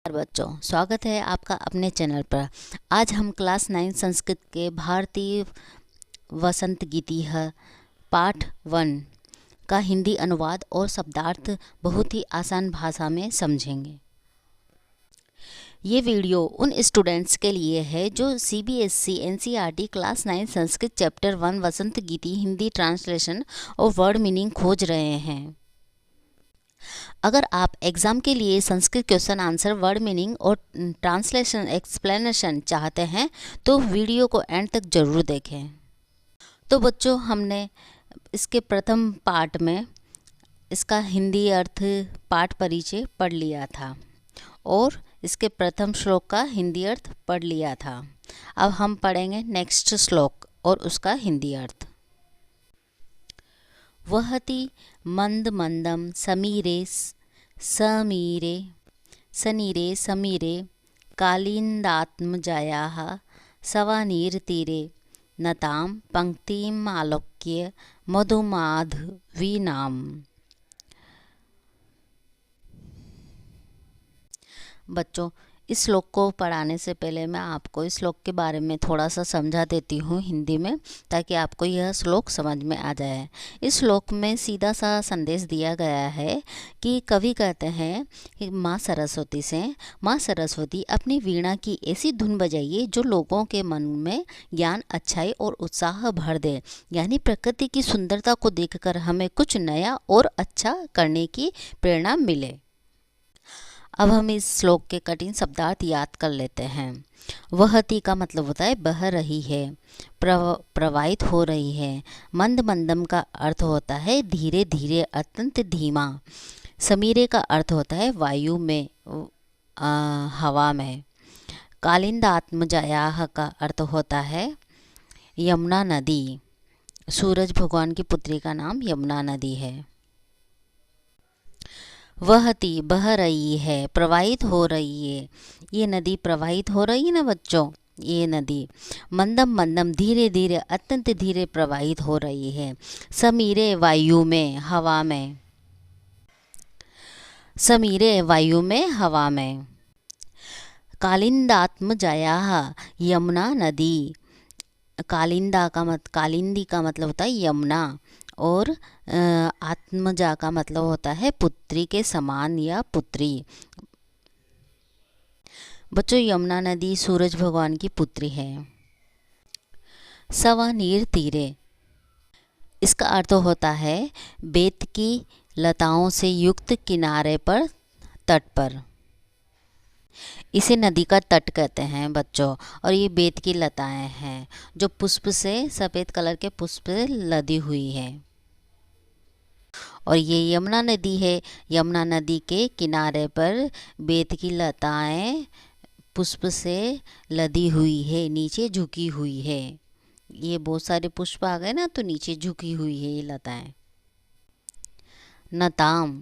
बच्चों, स्वागत है आपका अपने चैनल पर। आज हम क्लास 9 संस्कृत के भारतीय वसंत गीतिह पाठ 1 का हिंदी अनुवाद और शब्दार्थ बहुत ही आसान भाषा में समझेंगे। ये वीडियो उन स्टूडेंट्स के लिए है जो CBSE NCERT class 9 Sanskrit chapter 1 वसंत गीति हिंदी ट्रांसलेशन और वर्ड मीनिंग खोज रहे हैं। अगर आप एग्ज़ाम के लिए Sanskrit question answer word meaning और ट्रांसलेशन एक्सप्लेनेशन चाहते हैं तो वीडियो को एंड तक ज़रूर देखें। तो बच्चों, हमने इसके प्रथम पार्ट में इसका हिंदी अर्थ पाठ परिचय पढ़ लिया था और इसके प्रथम श्लोक का हिंदी अर्थ पढ़ लिया था। अब हम पढ़ेंगे नेक्स्ट श्लोक और उसका हिंदी अर्थ। वहति मंद मंदम समीरे समीरे सनीरे समीरे कालिंदात्मजायाः सवानीरतीरे नतां पंक्तिम् आलोक्य मधुमाधवीनाम्। बच्चों, इस श्लोक को पढ़ाने से पहले मैं आपको इस श्लोक के बारे में थोड़ा सा समझा देती हूँ हिंदी में, ताकि आपको यह श्लोक समझ में आ जाए। इस श्लोक में सीधा सा संदेश दिया गया है कि कवि कहते हैं कि माँ सरस्वती से, माँ सरस्वती अपनी वीणा की ऐसी धुन बजाइए जो लोगों के मन में ज्ञान, अच्छाई और उत्साह भर दे। यानी प्रकृति की सुंदरता को देखकर हमें कुछ नया और अच्छा करने की प्रेरणा मिले। अब हम इस श्लोक के कठिन शब्दार्थ याद कर लेते हैं। वहती का मतलब होता है बह रही है, प्रवाहित हो रही है। मंद मंदम का अर्थ होता है धीरे धीरे, अत्यंत धीमा। समीरे का अर्थ होता है वायु में, हवा में। कालिंदात्मजायाः का अर्थ होता है यमुना नदी। सूरज भगवान की पुत्री का नाम यमुना नदी है। वहती बह रही है, प्रवाहित हो रही है। ये नदी प्रवाहित हो रही है ना बच्चों, ये नदी। मंदम मंदम धीरे धीरे, अत्यंत धीरे प्रवाहित हो रही है। समीरे वायु में, हवा में। समीरे वायु में, हवा में। कालिंदात्मजायाः यमुना नदी। कालिंदी का मतलब होता है यमुना और आत्मजा का मतलब होता है पुत्री के समान या पुत्री। बच्चों, यमुना नदी सूरज भगवान की पुत्री है। सवा नीर तीरे, इसका अर्थ होता है बेत की लताओं से युक्त किनारे पर, तट पर। इसे नदी का तट कहते हैं बच्चों। और ये बेत की लताएं हैं जो पुष्प से, सफ़ेद कलर के पुष्प से लदी हुई है। और ये यमुना नदी है। यमुना नदी के किनारे पर बेत की लताएं पुष्प से लदी हुई है, नीचे झुकी हुई है। ये बहुत सारे पुष्प आ गए ना, तो नीचे झुकी हुई है ये लताएं। नताम,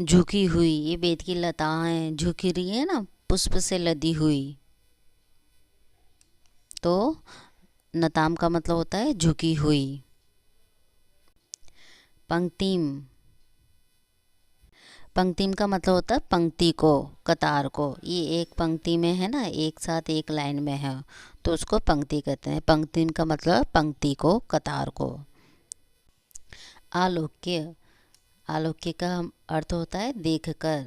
झुकी हुई। ये बेत की लताएं झुकी रही है ना, पुष्प से लदी हुई। तो नताम का मतलब होता है झुकी हुई। पंक्तिम, पंक्तिम का मतलब होता है पंक्ति को, कतार को। ये एक पंक्ति में है ना, एक साथ एक लाइन में है, तो उसको पंक्ति कहते हैं। पंक्तिम का मतलब पंक्ति को, कतार को। आलोक्य, आलोक्य का अर्थ होता है देखकर।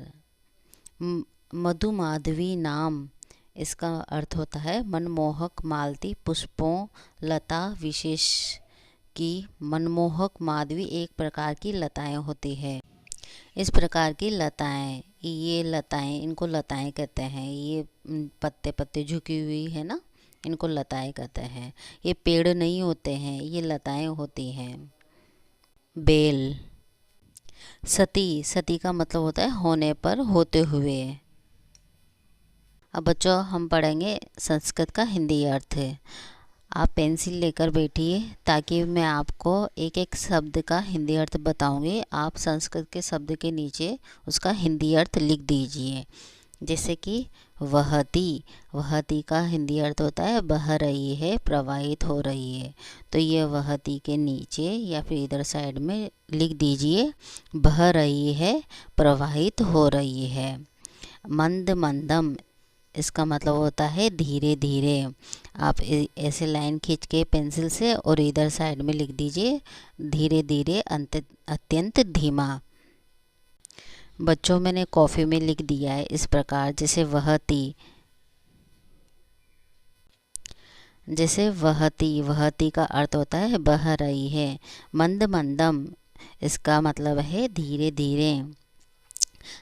मधुमाधवी नाम, इसका अर्थ होता है मनमोहक मालती पुष्पों लता विशेष की। मनमोहक माधवी एक प्रकार की लताएं होती है। इस प्रकार की लताएं, ये लताएं, इनको लताएं कहते हैं। ये पत्ते पत्ते झुकी हुई है ना, इनको लताएं कहते हैं। ये पेड़ नहीं होते हैं, ये लताएं होती हैं। बेल, सती, सती का मतलब होता है होने पर, होते हुए। अब बच्चों, हम पढ़ेंगे संस्कृत का हिंदी अर्थ। आप पेंसिल लेकर बैठिए ताकि मैं आपको एक एक शब्द का हिंदी अर्थ बताऊंगी। आप संस्कृत के शब्द के नीचे उसका हिंदी अर्थ लिख दीजिए। जैसे कि वहती, वहती का हिंदी अर्थ होता है बह रही है, प्रवाहित हो रही है। तो ये वहती के नीचे या फिर इधर साइड में लिख दीजिए बह रही है, प्रवाहित हो रही है। मंद मंदम, इसका मतलब होता है धीरे धीरे। आप ऐसे लाइन खींच के पेंसिल से और इधर साइड में लिख दीजिए धीरे धीरे अत्यंत धीमा। बच्चों मैंने कॉफ़ी में लिख दिया है इस प्रकार, जैसे वहती का अर्थ होता है बह रही है। मंद मंदम, इसका मतलब है धीरे धीरे।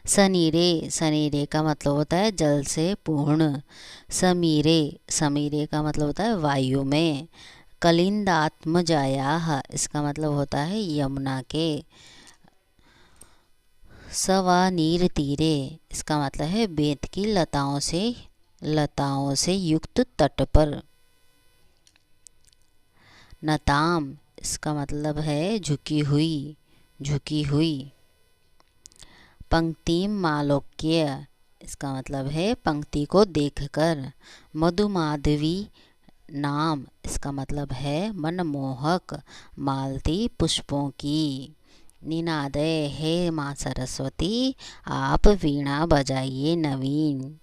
सनीरे का मतलब होता है जल से पूर्ण। समीरे का मतलब होता है वायु में। कलिंदात्मजायाः, इसका मतलब होता है यमुना के। सवानीर तीरे, इसका मतलब है बेत की लताओं से युक्त तट पर। नताम, इसका मतलब है झुकी हुई। पंक्तिम मालोक्य, इसका मतलब है पंक्ति को देखकर। मधुमाधवी नाम, इसका मतलब है मनमोहक मालती पुष्पों की। निनादय, हे माँ सरस्वती आप वीणा बजाइए नवीन।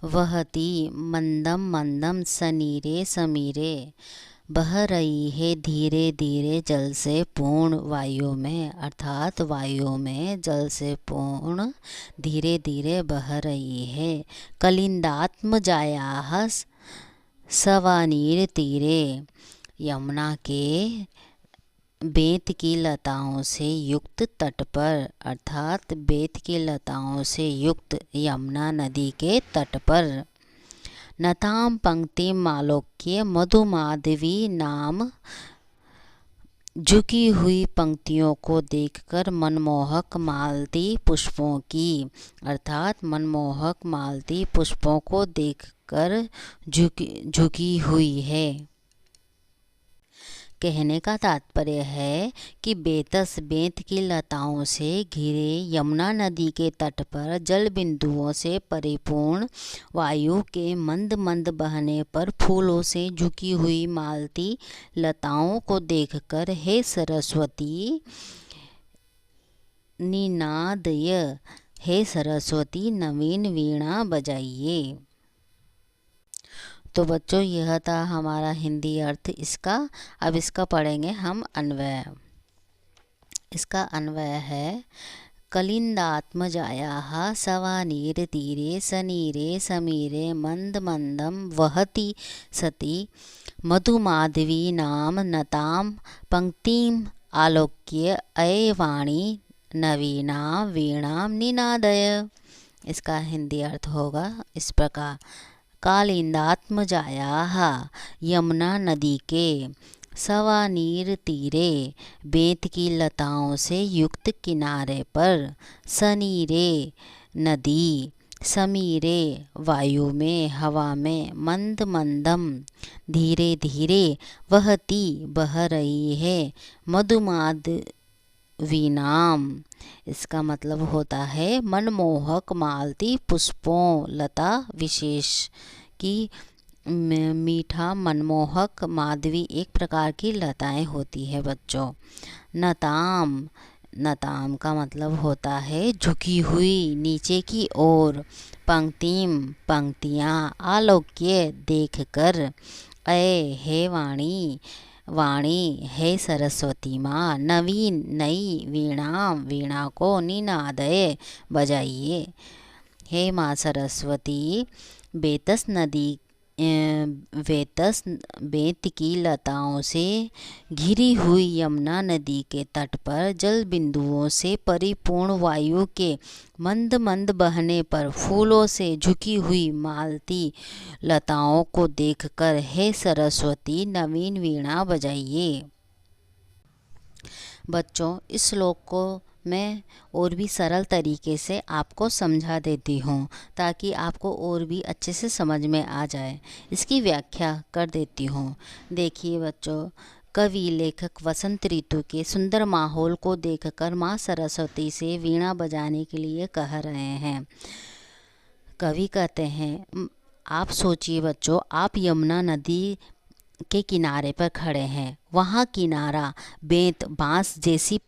वहती मंदम मंदम सनीरे समीरे, बह रही है धीरे धीरे जल से पूर्ण वायु में, अर्थात वायु में जल से पूर्ण धीरे धीरे बह रही है। कलिंदात्मजायाः सवानीर तीरे, यमुना के बेत की लताओं से युक्त तट पर, अर्थात बेत की लताओं से युक्त यमुना नदी के तट पर। नताम पंक्ति मालोक्य मधुमाधवी नाम, झुकी हुई पंक्तियों को देखकर मनमोहक मालती पुष्पों की, अर्थात मनमोहक मालती पुष्पों को देखकर झुकी हुई है। कहने का तात्पर्य है कि बेत की लताओं से घिरे यमुना नदी के तट पर जल बिंदुओं से परिपूर्ण वायु के मंद मंद बहने पर फूलों से झुकी हुई मालती लताओं को देखकर हे सरस्वती निनादय, हे सरस्वती नवीन वीणा बजाइए। तो बच्चों यह था हमारा हिंदी अर्थ इसका। अब इसका पढ़ेंगे हम अन्वय। इसका अन्वय है कलिंदात्मजायाः सवानीर तीरे सनीरे समीरे मंद मंदम वहति सति मधुमाधवी नाम नताम पंक्तिम आलोक्य अये वाणी नवीना वीणाम निनादय। इसका हिंदी अर्थ होगा इस प्रकार। कालिंदात्मजायाः, यमुना नदी के सवानीर तीरे बेत की लताओं से युक्त किनारे पर। सनीरे नदी, समीरे वायु में हवा में, मंद मंदम धीरे धीरे, वहती बह रही है, मधुमाधवीनाम, इसका मतलब होता है मनमोहक मालती पुष्पों लता विशेष की। मीठा मनमोहक माधवी एक प्रकार की लताएं होती है बच्चों। नताम का मतलब होता है झुकी हुई नीचे की ओर। पंक्तिम पंक्तियाँ, आलोक्य देखकर, अय हे वाणी हे सरस्वती माँ, नवीन नई, वीणा को निनादय बजाइए। हे माँ सरस्वती बेत की लताओं से घिरी हुई यमुना नदी के तट पर जल बिंदुओं से परिपूर्ण वायु के मंद मंद बहने पर फूलों से झुकी हुई मालती लताओं को देखकर हे सरस्वती नवीन वीणा बजाइए। बच्चों इस श्लोक को मैं और भी सरल तरीके से आपको समझा देती हूँ ताकि आपको और भी अच्छे से समझ में आ जाए। इसकी व्याख्या कर देती हूँ। देखिए बच्चों, कवि लेखक वसंत ऋतु के सुंदर माहौल को देखकर माँ सरस्वती से वीणा बजाने के लिए कह रहे हैं। कवि कहते हैं, आप सोचिए बच्चों, आप यमुना नदी के किनारे पर खड़े हैं। वहाँ किनारा बांस जैसी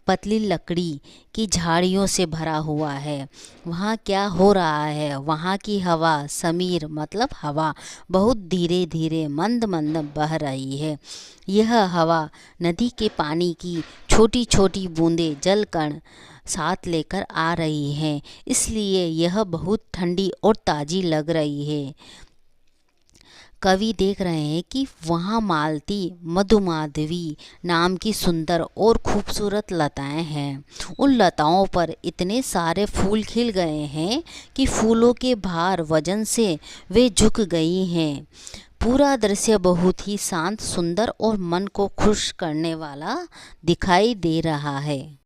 पतली लकड़ी की झाड़ियों से भरा हुआ है। वहाँ क्या हो रहा है? वहाँ की हवा, समीर मतलब हवा, बहुत धीरे धीरे मंद मंद बह रही है। यह हवा नदी के पानी की छोटी छोटी बूंदें जल कण साथ लेकर आ रही हैं, इसलिए यह बहुत ठंडी और ताज़ी लग रही है। कवि देख रहे हैं कि वहाँ मालती, मधुमाधवी नाम की सुंदर और खूबसूरत लताएं हैं। उन लताओं पर इतने सारे फूल खिल गए हैं कि फूलों के भार वजन से वे झुक गई हैं। पूरा दृश्य बहुत ही शांत, सुंदर और मन को खुश करने वाला दिखाई दे रहा है।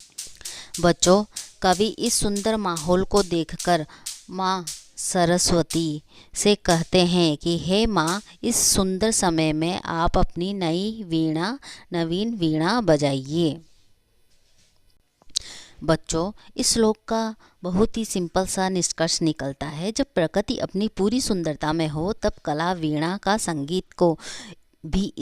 बच्चों, कवि इस सुंदर माहौल को देखकर माँ सरस्वती से कहते हैं कि हे माँ, इस सुंदर समय में आप अपनी नवीन वीणा बजाइए। बच्चों, इस श्लोक का बहुत ही सिंपल सा निष्कर्ष निकलता है, जब प्रकृति अपनी पूरी सुंदरता में हो तब कला वीणा का संगीत को भी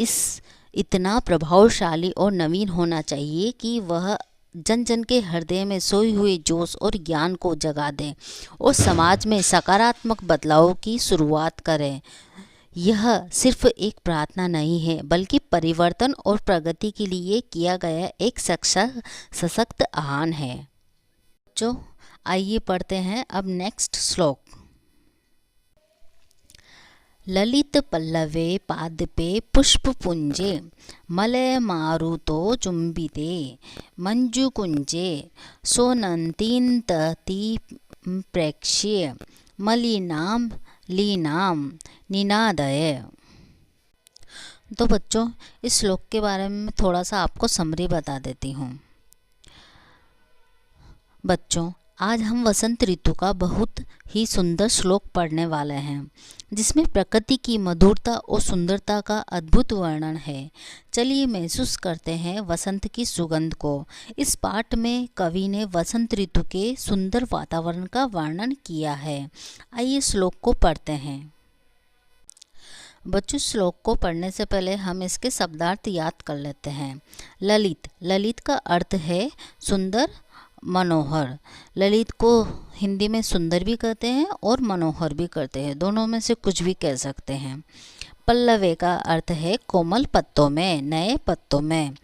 इतना प्रभावशाली और नवीन होना चाहिए कि वह जन जन के हृदय में सोए हुए जोश और ज्ञान को जगा दें और समाज में सकारात्मक बदलाव की शुरुआत करें। यह सिर्फ एक प्रार्थना नहीं है, बल्कि परिवर्तन और प्रगति के लिए किया गया एक सशक्त आह्वान है। जो आइए पढ़ते हैं अब नेक्स्ट श्लोक। ललित पल्लवे पादपे पुष्पपुंजे मलय मारुतो चुंबिते मंजुकुंजे सोनन्तीन्तति प्रेक्ष्य मलिनाम लीनाम निनादय। तो बच्चों, इस श्लोक के बारे में थोड़ा सा आपको समरी बता देती हूँ। बच्चों, आज हम वसंत ऋतु का बहुत ही सुंदर श्लोक पढ़ने वाले हैं, जिसमें प्रकृति की मधुरता और सुंदरता का अद्भुत वर्णन है। चलिए महसूस करते हैं वसंत की सुगंध को। इस पाठ में कवि ने वसंत ऋतु के सुंदर वातावरण का वर्णन किया है। आइए श्लोक को पढ़ते हैं। बच्चों, श्लोक को पढ़ने से पहले हम इसके शब्दार्थ याद कर लेते हैं। ललित, ललित का अर्थ है सुंदर, मनोहर। ललित को हिंदी में सुंदर भी कहते हैं और मनोहर भी कहते हैं, दोनों में से कुछ भी कह सकते हैं। पल्लवे का अर्थ है कोमल पत्तों में, नए पत्तों में।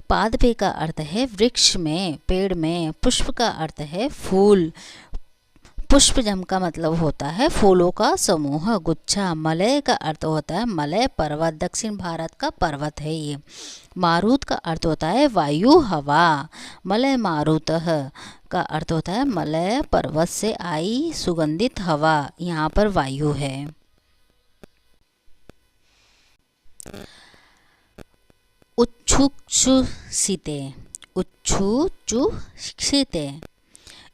पादपे का अर्थ है वृक्ष में, पेड़ में। पुष्प का अर्थ है फूल। पुष्पजम का मतलब होता है फूलों का समूह, गुच्छा। मलय का अर्थ होता है मलय पर्वत, दक्षिण भारत का पर्वत है ये। मारुत का अर्थ होता है वायु, हवा। मलय मारुतः का अर्थ होता है मलय पर्वत से आई सुगंधित हवा, यहाँ पर वायु है। उच्छुक्षुषिते, उच्छुक्षुषिते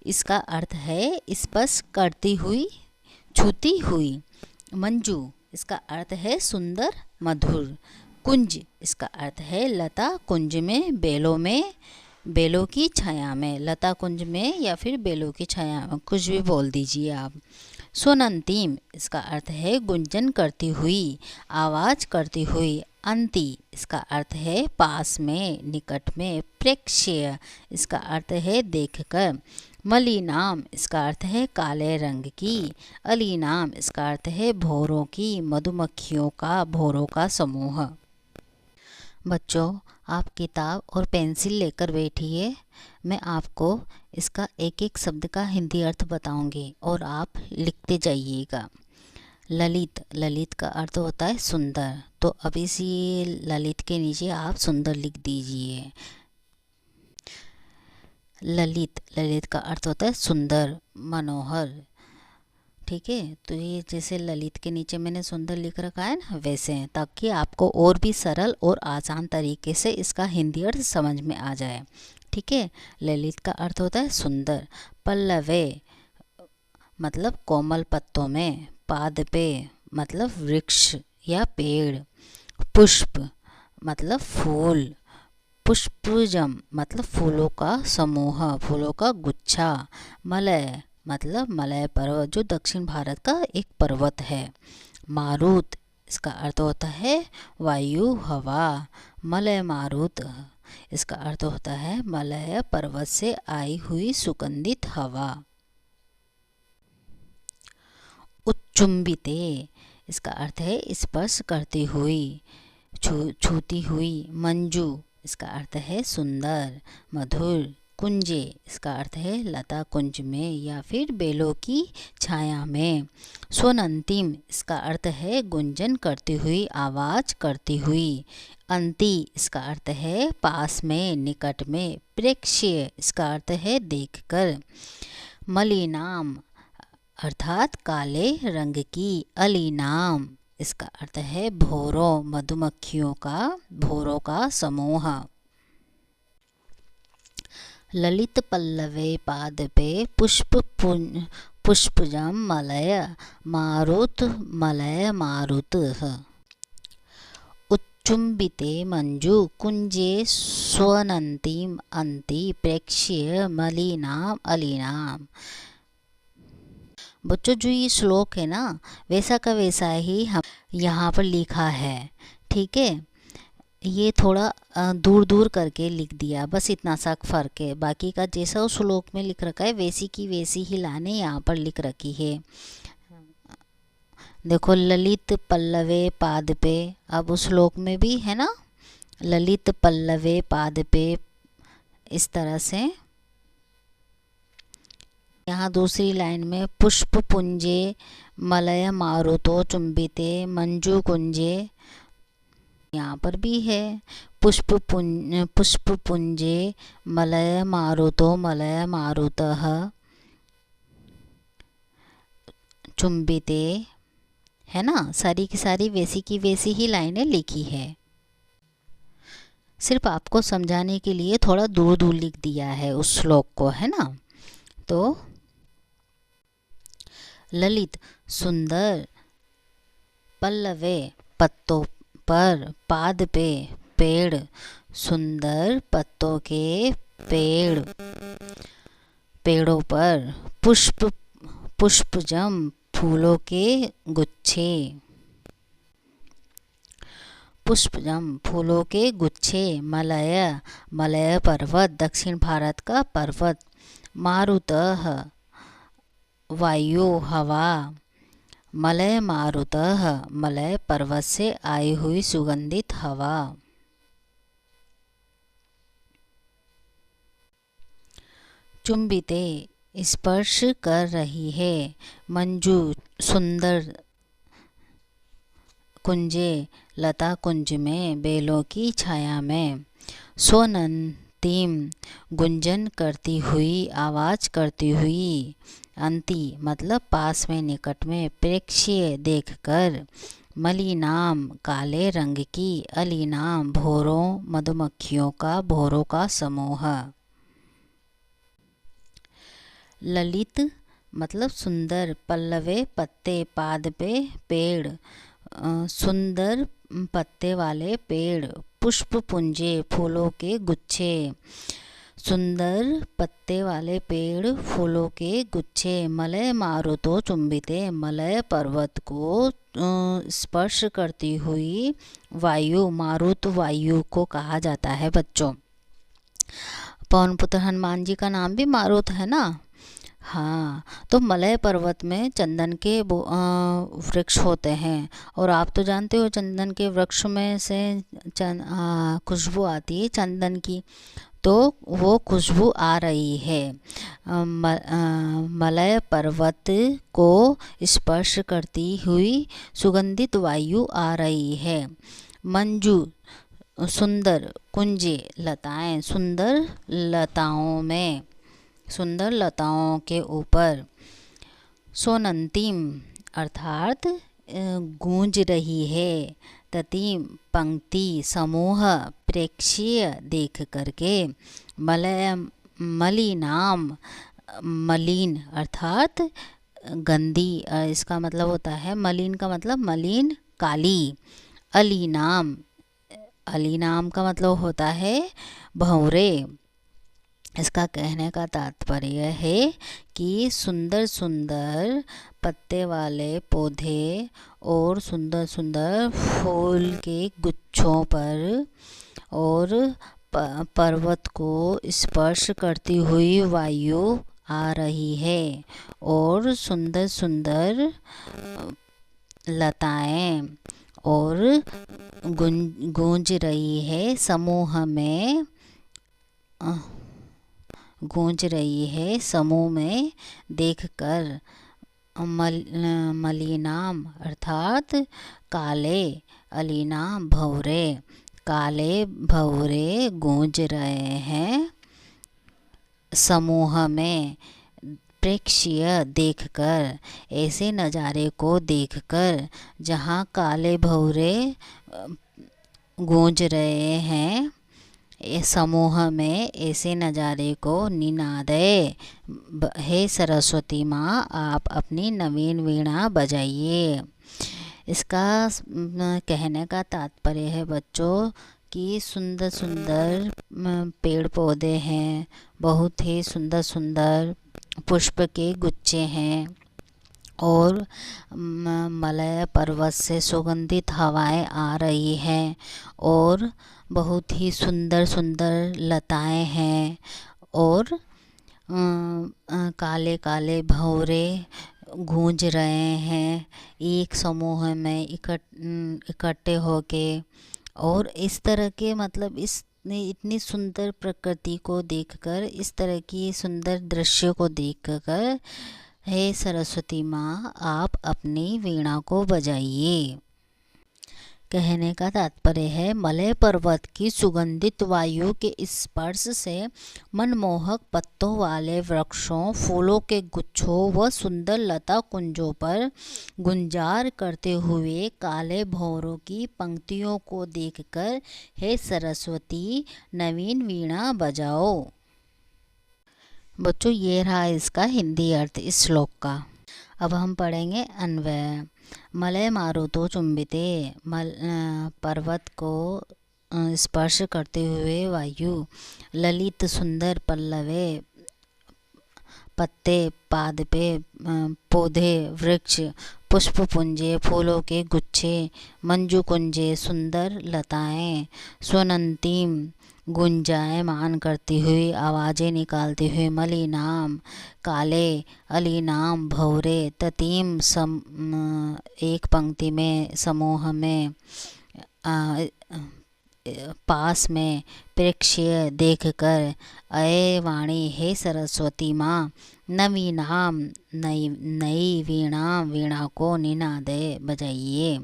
इसका अर्थ है स्पर्श करती हुई, छूती हुई। मंजू इसका अर्थ है सुंदर, मधुर। कुंज इसका अर्थ है लता, कुंज में, बेलों की छाया में। लता कुंज में या फिर बेलों की छाया में, कुछ भी बोल दीजिए आप। सोनंतीम इसका अर्थ है गुंजन करती हुई, आवाज़ करती हुई। अंति इसका अर्थ है पास में, निकट में। प्रेक्ष्य इसका अर्थ है देखकर। मलिनाम इसका अर्थ है काले रंग की। अलीनाम इसका अर्थ है भौरों की, मधुमक्खियों का, भौरों का समूह। बच्चों, आप किताब और पेंसिल लेकर बैठिए। मैं आपको इसका एक एक शब्द का हिंदी अर्थ बताऊंगी और आप लिखते जाइएगा। ललित, ललित का अर्थ होता है सुंदर, तो अब इसी ललित के नीचे आप सुंदर लिख दीजिए। ललित, ललित का अर्थ होता है सुंदर, मनोहर। ठीक है, तो ये जैसे ललित के नीचे मैंने सुंदर लिख रखा है ना, वैसे हैं, ताकि आपको और भी सरल और आसान तरीके से इसका हिंदी अर्थ समझ में आ जाए। ठीक है, ललित का अर्थ होता है सुंदर। पल्लवे मतलब कोमल पत्तों में। पादपे मतलब वृक्ष या पेड़। पुष्प मतलब फूल। पुष्पजम मतलब फूलों का समूह, फूलों का गुच्छा। मलय मतलब मलय पर्वत, जो दक्षिण भारत का एक पर्वत है। मारुत इसका अर्थ होता है वायु, हवा। मलय मारुत इसका अर्थ होता है मलय पर्वत से आई हुई सुगंधित हवा। उच्चुम्बिते, इसका अर्थ है स्पर्श करती हुई, छूती हुई। मंजू, इसका अर्थ है सुंदर, मधुर। कुंजे, इसका अर्थ है लता कुंज में या फिर बेलों की छाया में। स्वनंतिम, इसका अर्थ है गुंजन करती हुई, आवाज करती हुई। अंति, इसका अर्थ है पास में, निकट में। प्रेक्ष्य, इसका अर्थ है देखकर। मलिनाम, अर्थात काले रंग की। अलीनाम, इसका अर्थ है भौरों, मधुमक्खियों का, भौरों का समूह। ललित पल्लवे पादपे पुष्पजम मलय मारुतः। उच्चुम्बिते मंजू कुंजे स्वनंतीम अंति प्रेक्ष्य मलिनाम अलीनाम। बच्चों, जो ये श्लोक है ना, वैसा का वैसा ही हम यहाँ पर लिखा है, ठीक है। ये थोड़ा दूर दूर करके लिख दिया, बस इतना सा फ़र्क है। बाकी का जैसा उस श्लोक में लिख रखा है वैसी की वैसी ही लाने यहाँ पर लिख रखी है। देखो, ललित पल्लवे पादपे, अब उस श्लोक में भी है ना, ललित पल्लवे पादपे, इस तरह से। यहाँ दूसरी लाइन में पुष्प पुंजे मलय मारुतो चुंबिते मंजू कुंजे, यहाँ पर भी है पुष्प पुंजे मलय मारुतो मलय मारुतः चुंबिते, है ना। सारी की सारी वैसी की वैसी ही लाइनें लिखी है, सिर्फ आपको समझाने के लिए थोड़ा दूर दूर लिख दिया है उस श्लोक को, है ना। तो ललित सुंदर, पल्लवे पत्तों पर, पाद पे पेड़, सुंदर पत्तों के पेड़, पेड़ों पर। पुष्पजम फूलों के गुच्छे, पुष्पजम फूलों के गुच्छे। मलय पर्वत, दक्षिण भारत का पर्वत। मारुतः वायु, हवा। मलय मारुतः मलय पर्वत से आई हुई सुगंधित हवा। चुंबिते स्पर्श कर रही है। मंजू सुंदर, कुंजे लता कुंज में, बेलों की छाया में। स्वनंतीम गुंजन करती हुई, आवाज करती हुई। अंति मतलब पास में, निकट में। प्रेक्ष्य देखकर। मलिनाम काले रंग की। अलीनाम भौरों, मधुमक्खियों का, भौरों का समूह। ललित मतलब सुंदर, पल्लवे पत्ते, पाद पे पेड़, सुंदर पत्ते वाले पेड़। पुष्प पुंजे फूलों के गुच्छे, सुंदर पत्ते वाले पेड़, फूलों के गुच्छे। मलय मारुतो चुंबिते मलय पर्वत को स्पर्श करती हुई वायु, मारुत वायु को कहा जाता है बच्चों। पवन पुत्र हनुमान जी का नाम भी मारुत है ना। हाँ, तो मलय पर्वत में चंदन के वृक्ष होते हैं, और आप तो जानते हो चंदन के वृक्ष में से खुशबू आती है चंदन की, तो वो खुशबू आ रही है। मलय पर्वत को स्पर्श करती हुई सुगंधित वायु आ रही है। मंजू सुंदर, कुंजे लताएं, सुंदर लताओं में, सुंदर लताओं के ऊपर। सोनंतिम अर्थात गूंज रही है। ततिम पंक्ति, समूह। प्रेक्ष्य देख करके। मलिनाम मलिन अर्थात गंदी, इसका मतलब होता है, मलिन का मतलब मलिन, काली। अलीनाम, अलीनाम का मतलब होता है भंवरे। इसका कहने का तात्पर्य है कि सुंदर सुंदर पत्ते वाले पौधे और सुंदर सुंदर फूल के गुच्छों पर और पर्वत को स्पर्श करती हुई वायु आ रही है और सुंदर सुंदर लताएं और गूंज रही है समूह में गूंज रही है समूह में देखकर मलिनाम अर्थात काले अलीनाम भंवरे काले भंवरे गूंज रहे हैं समूह में। प्रेक्षीय देखकर ऐसे नज़ारे को देखकर जहाँ काले भंवरे गूंज रहे हैं समूह में ऐसे नज़ारे को निनादे हे सरस्वती माँ आप अपनी नवीन वीणा बजाइए। इसका कहने का तात्पर्य है बच्चों कि सुंदर सुंदर पेड़ पौधे हैं, बहुत ही सुंदर सुंदर पुष्प के गुच्छे हैं और मलय पर्वत से सुगंधित हवाएं आ रही हैं और बहुत ही सुंदर सुंदर लताएं हैं और काले काले भंवरे गूंज रहे हैं एक समूह में इकट्ठे होके। और इस तरह के मतलब इतनी सुंदर प्रकृति को देखकर, इस तरह की सुंदर दृश्य को देखकर हे सरस्वती माँ आप अपनी वीणा को बजाइए। कहने का तात्पर्य है मलय पर्वत की सुगंधित वायु के स्पर्श से मनमोहक पत्तों वाले वृक्षों, फूलों के गुच्छों व सुंदर लता कुंजों पर गुंजार करते हुए काले भंवरों की पंक्तियों को देखकर हे सरस्वती नवीन वीणा बजाओ। बच्चों ये रहा इसका हिंदी अर्थ इस श्लोक का। अब हम पढ़ेंगे अन्वय। मलय मारुतो चुंबिते पर्वत को स्पर्श करते हुए वायु, ललित सुंदर पल्लवे पत्ते, पादपे पौधे, वृक्ष, पुष्प पुंजे, फूलों के गुच्छे, मंजू कुंजे, सुंदर लताएं, स्वनंतीम गुंजायमान करती हुई आवाज़ें निकालती हुई, मलिनाम काले अलीनाम भंवरे, ततीम एक पंक्ति में समूह में पास में, प्रेक्ष्य देखकर, अये वाणी हे सरस्वती माँ नवीनाम नई वीणा को निनादे बजाइए।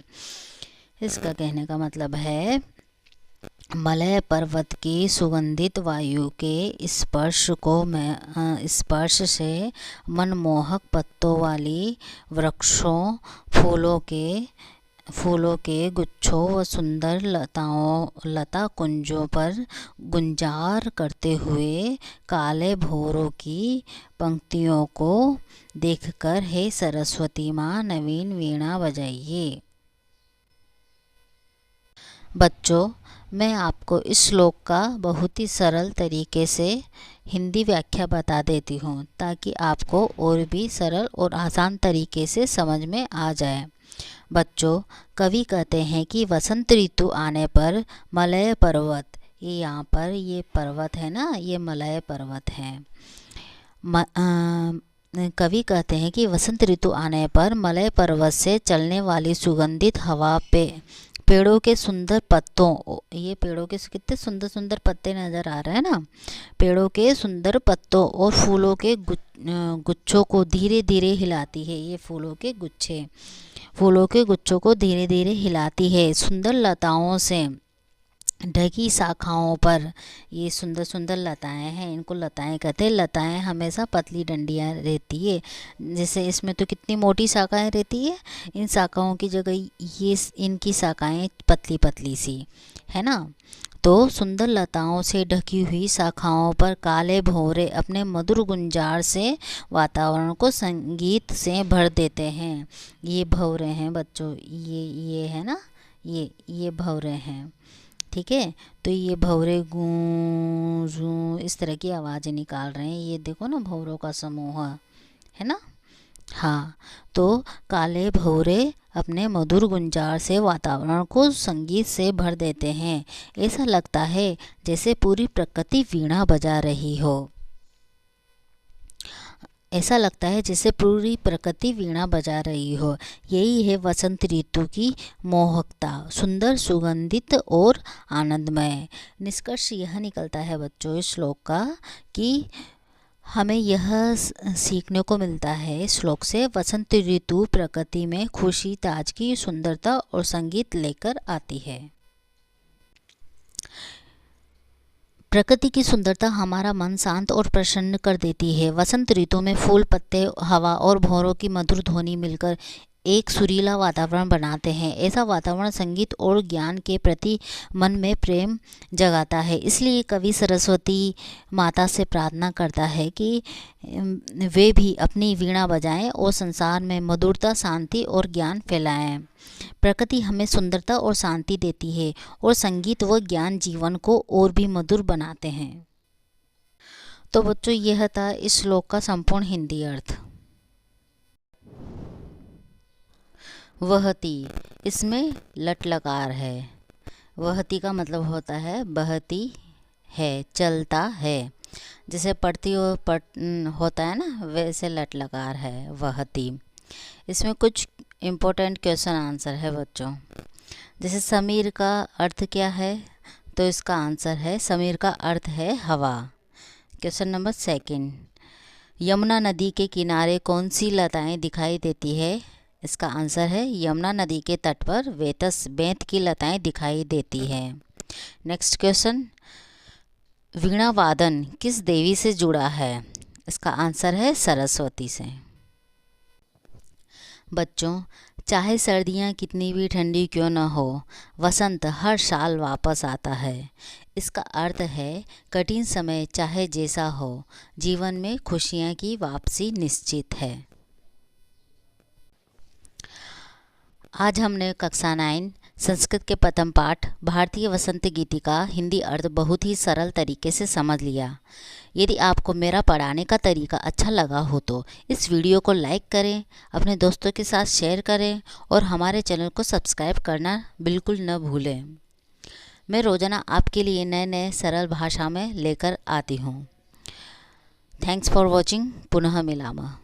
इसका कहने का मतलब है मलय पर्वत की सुगंधित वायु के स्पर्श से मनमोहक पत्तों वाली वृक्षों, फूलों के गुच्छों व सुंदर लता कुंजों पर गुंजार करते हुए काले भंवरों की पंक्तियों को देखकर हे सरस्वती माँ नवीन वीणा बजाइए। बच्चों मैं आपको इस श्लोक का बहुत ही सरल तरीके से हिंदी व्याख्या बता देती हूँ ताकि आपको और भी सरल और आसान तरीके से समझ में आ जाए। बच्चों कवि कहते हैं कि वसंत ऋतु आने पर मलय पर्वत, ये यहाँ पर ये पर्वत है ना, ये मलय पर्वत है। कवि कहते हैं कि वसंत ऋतु आने पर मलय पर्वत से चलने वाली सुगंधित हवा पे पेड़ों के सुंदर पत्तों, ये पेड़ों के कितने सुंदर सुंदर पत्ते नज़र आ रहे हैं ना, पेड़ों के सुंदर पत्तों और फूलों के गुच्छों को धीरे धीरे हिलाती है। ये फूलों के गुच्छों को धीरे धीरे हिलाती है। सुंदर लताओं से ढकी शाखाओं पर, ये सुंदर सुंदर लताएं हैं, इनको लताएं कहते हैं। लताएं हमेशा पतली डंडियां रहती है, जैसे इसमें तो कितनी मोटी शाखाएं रहती है, इन शाखाओं की जगह ये इनकी शाखाएं पतली पतली सी है ना। तो सुंदर लताओं से ढकी हुई शाखाओं पर काले भंवरे अपने मधुर गुंजार से वातावरण को संगीत से भर देते हैं। ये भंवरे हैं बच्चों, ये है ना, ये भंवरे हैं, ठीक है। तो ये भंवरे गूंजू इस तरह की आवाज़ें निकाल रहे हैं। ये देखो ना भंवरों का समूह है ना। हाँ, तो काले भंवरे अपने मधुर गुंजार से वातावरण को संगीत से भर देते हैं। ऐसा लगता है जैसे पूरी प्रकृति वीणा बजा रही हो। ऐसा लगता है जैसे पूरी प्रकृति वीणा बजा रही हो। यही है वसंत ऋतु की मोहकता, सुंदर, सुगंधित और आनंदमय। निष्कर्ष यह निकलता है बच्चों इस श्लोक का कि हमें यह सीखने को मिलता है इस श्लोक से, वसंत ऋतु प्रकृति में खुशी, ताजगी, सुंदरता और संगीत लेकर आती है। प्रकृति की सुंदरता हमारा मन शांत और प्रसन्न कर देती है। वसंत ऋतु में फूल, पत्ते, हवा और भौरों की मधुर ध्वनि मिलकर एक सुरीला वातावरण बनाते हैं। ऐसा वातावरण संगीत और ज्ञान के प्रति मन में प्रेम जगाता है। इसलिए कवि सरस्वती माता से प्रार्थना करता है कि वे भी अपनी वीणा बजाएं और संसार में मधुरता, शांति और ज्ञान फैलाएं। प्रकृति हमें सुंदरता और शांति देती है और संगीत व ज्ञान जीवन को और भी मधुर बनाते हैं। तो बच्चों यह था इस श्लोक का संपूर्ण हिंदी अर्थ। वहती, इसमें लट लकार है। वहती का मतलब होता है बहती है, चलता है। जैसे पढ़ती होता है ना, वैसे लट लकार है वहती। इसमें कुछ इम्पोर्टेंट क्वेश्चन आंसर है बच्चों। जैसे समीर का अर्थ क्या है, तो इसका आंसर है समीर का अर्थ है हवा। क्वेश्चन नंबर 2, यमुना नदी के किनारे कौन सी लताएं दिखाई देती है? इसका आंसर है यमुना नदी के तट पर बेंत की लताएं दिखाई देती है। नेक्स्ट क्वेश्चन, वीणा वादन किस देवी से जुड़ा है? इसका आंसर है सरस्वती से। बच्चों, चाहे सर्दियाँ कितनी भी ठंडी क्यों न हो, वसंत हर साल वापस आता है। इसका अर्थ है कठिन समय चाहे जैसा हो, जीवन में खुशियाँ की वापसी निश्चित है। आज हमने कक्षा 9 संस्कृत के प्रथम पाठ भारतीय वसंत गीति का हिंदी अर्थ बहुत ही सरल तरीके से समझ लिया। यदि आपको मेरा पढ़ाने का तरीका अच्छा लगा हो तो इस वीडियो को लाइक करें, अपने दोस्तों के साथ शेयर करें और हमारे चैनल को सब्सक्राइब करना बिल्कुल न भूलें। मैं रोज़ाना आपके लिए नए नए सरल भाषा में लेकर आती हूँ। Thanks for watching. पुनः मिलामः।